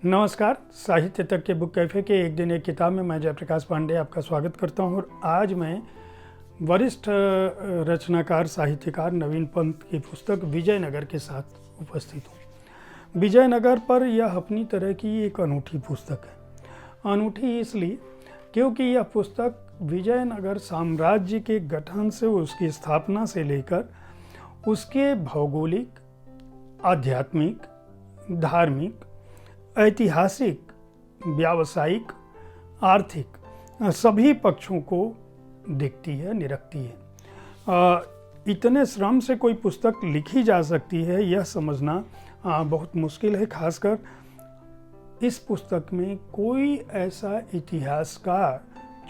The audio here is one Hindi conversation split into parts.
नमस्कार। साहित्य तक के बुक कैफ़े के एक दिन एक किताब में मैं जयप्रकाश पांडे आपका स्वागत करता हूं। और आज मैं वरिष्ठ रचनाकार साहित्यकार नवीन पंत की पुस्तक विजयनगर के साथ उपस्थित हूं। विजयनगर पर यह अपनी तरह की एक अनूठी पुस्तक है। अनूठी इसलिए क्योंकि यह पुस्तक विजयनगर साम्राज्य के गठन से उसकी स्थापना से लेकर उसके भौगोलिक, आध्यात्मिक, धार्मिक, ऐतिहासिक, व्यावसायिक, आर्थिक सभी पक्षों को देखती है, निरखती है। इतने श्रम से कोई पुस्तक लिखी जा सकती है यह समझना बहुत मुश्किल है। खासकर इस पुस्तक में कोई ऐसा इतिहासकार,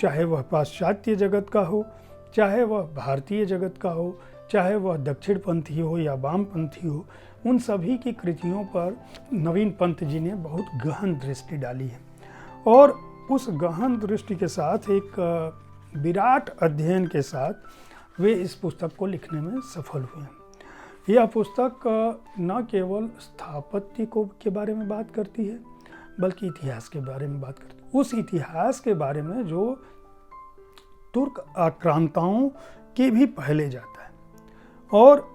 चाहे वह पाश्चात्य जगत का हो, चाहे वह भारतीय जगत का हो, चाहे वह दक्षिणपंथी हो या वामपंथी हो, उन सभी की कृतियों पर नवीन पंत जी ने बहुत गहन दृष्टि डाली है। और उस गहन दृष्टि के साथ एक विराट अध्ययन के साथ वे इस पुस्तक को लिखने में सफल हुए हैं। यह पुस्तक न केवल स्थापत्य के बारे में बात करती है बल्कि इतिहास के बारे में बात करती है। उस इतिहास के बारे में जो तुर्क आक्रांताओं के भी पहले जाता है और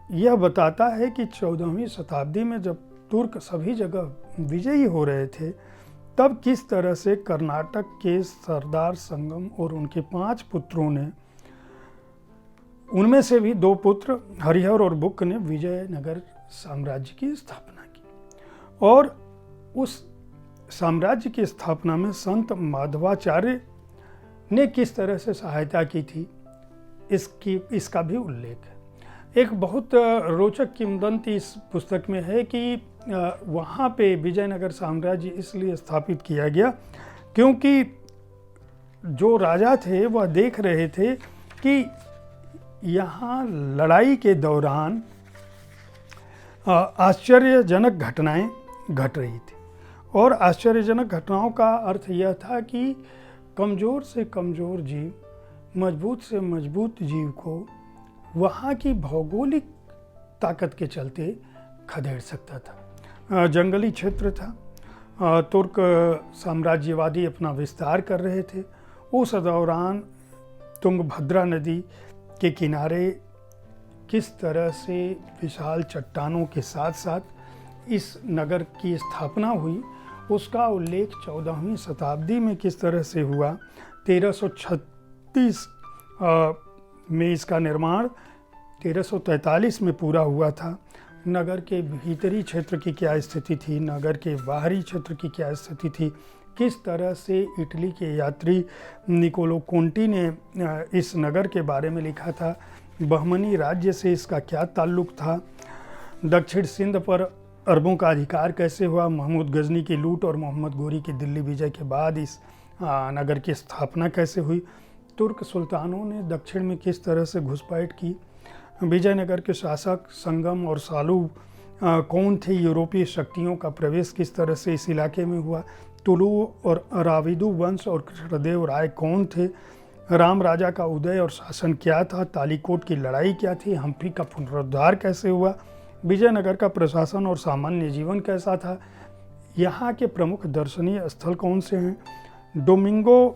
यह बताता है कि 14वीं शताब्दी में जब तुर्क सभी जगह विजयी हो रहे थे तब किस तरह से कर्नाटक के सरदार संगम और उनके 5 पुत्रों ने, उनमें से भी 2 पुत्र हरिहर और बुक्क ने विजयनगर साम्राज्य की स्थापना की। और उस साम्राज्य की स्थापना में संत माधवाचार्य ने किस तरह से सहायता की थी इसका भी उल्लेख है। एक बहुत रोचक किंवदंती इस पुस्तक में है कि वहाँ पे विजयनगर साम्राज्य इसलिए स्थापित किया गया क्योंकि जो राजा थे वह देख रहे थे कि यहाँ लड़ाई के दौरान आश्चर्यजनक घटनाएं घट रही थी। और आश्चर्यजनक घटनाओं का अर्थ यह था कि कमज़ोर से कमज़ोर जीव, मजबूत से मजबूत जीव को वहाँ की भौगोलिक ताकत के चलते खदेड़ सकता था। जंगली क्षेत्र था, तुर्क साम्राज्यवादी अपना विस्तार कर रहे थे। उस दौरान तुंगभद्रा नदी के किनारे किस तरह से विशाल चट्टानों के साथ साथ इस नगर की स्थापना हुई उसका उल्लेख 14वीं शताब्दी में किस तरह से हुआ। 1336 में इसका निर्माण 1343 में पूरा हुआ था। नगर के भीतरी क्षेत्र की क्या स्थिति थी, नगर के बाहरी क्षेत्र की क्या स्थिति थी, किस तरह से इटली के यात्री निकोलो कोंटी ने इस नगर के बारे में लिखा था, बहमनी राज्य से इसका क्या ताल्लुक था, दक्षिण सिंध पर अरबों का अधिकार कैसे हुआ, महमूद गजनी की लूट और मोहम्मद गोरी की दिल्ली विजय के बाद इस नगर की स्थापना कैसे हुई, तुर्क सुल्तानों ने दक्षिण में किस तरह से घुसपैठ की, विजयनगर के शासक संगम और सालू कौन थे, यूरोपीय शक्तियों का प्रवेश किस तरह से इस इलाके में हुआ, तुलु और अराविदु वंश और कृष्णदेव राय कौन थे, राम राजा का उदय और शासन क्या था, तालीकोट की लड़ाई क्या थी, हम्पी का पुनरुद्धार कैसे हुआ, विजयनगर का प्रशासन और सामान्य जीवन कैसा था, यहाँ के प्रमुख दर्शनीय स्थल कौन से हैं, डोमिंगो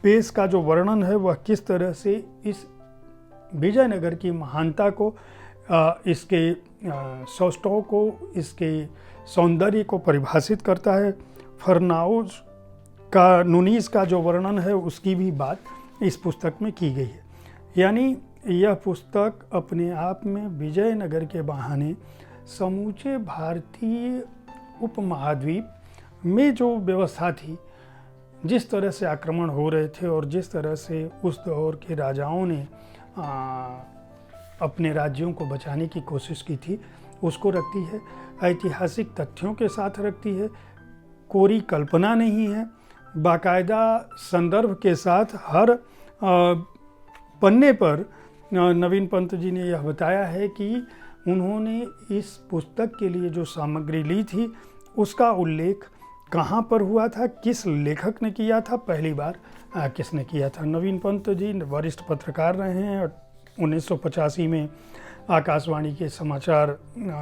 पेस का जो वर्णन है वह किस तरह से इस विजयनगर की महानता को, इसके सौष्ठव को, इसके सौंदर्य को परिभाषित करता है। फरनाउज का नुनीस का जो वर्णन है उसकी भी बात इस पुस्तक में की गई है। यानी यह पुस्तक अपने आप में विजयनगर के बहाने समूचे भारतीय उपमहाद्वीप में जो व्यवस्था थी, जिस तरह से आक्रमण हो रहे थे और जिस तरह से उस दौर के राजाओं ने अपने राज्यों को बचाने की कोशिश की थी उसको रखती है। ऐतिहासिक तथ्यों के साथ रखती है, कोरी कल्पना नहीं है, बाकायदा संदर्भ के साथ हर पन्ने पर नवीन पंत जी ने यह बताया है कि उन्होंने इस पुस्तक के लिए जो सामग्री ली थी उसका उल्लेख कहाँ पर हुआ था, किस लेखक ने किया था, पहली बार किसने किया था। नवीन पंत जी वरिष्ठ पत्रकार रहे हैं। 1985 में आकाशवाणी के समाचार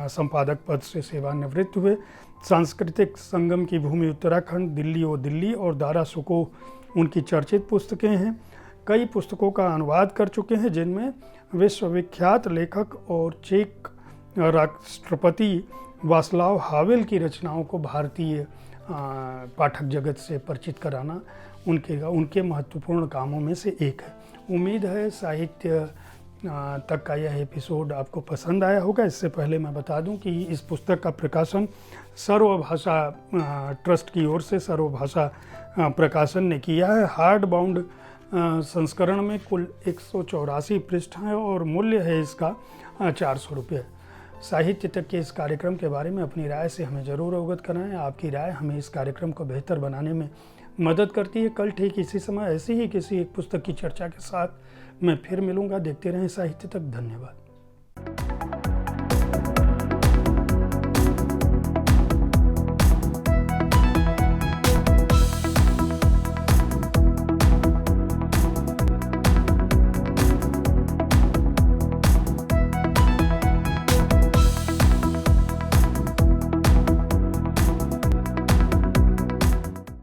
संपादक पद से सेवानिवृत्त हुए। सांस्कृतिक संगम की भूमि उत्तराखंड, दिल्ली ओ दिल्ली और दारा सुको उनकी चर्चित पुस्तकें हैं। कई पुस्तकों का अनुवाद कर चुके हैं, जिनमें विश्वविख्यात लेखक और चेक राष्ट्रपति वास्लाव हावेल की रचनाओं को भारतीय पाठक जगत से परिचित कराना उनके महत्वपूर्ण कामों में से एक है। उम्मीद है साहित्य तक का यह एपिसोड आपको पसंद आया होगा। इससे पहले मैं बता दूं कि इस पुस्तक का प्रकाशन सर्वभाषा ट्रस्ट की ओर से सर्वभाषा प्रकाशन ने किया है। हार्ड बाउंड संस्करण में कुल 184 पृष्ठ हैं और मूल्य है इसका 400 रुपये। साहित्य तक के इस कार्यक्रम के बारे में अपनी राय से हमें ज़रूर अवगत कराएं। आपकी राय हमें इस कार्यक्रम को बेहतर बनाने में मदद करती है। कल ठीक इसी समय ऐसी ही किसी एक पुस्तक की चर्चा के साथ मैं फिर मिलूंगा। देखते रहें साहित्य तक। धन्यवाद।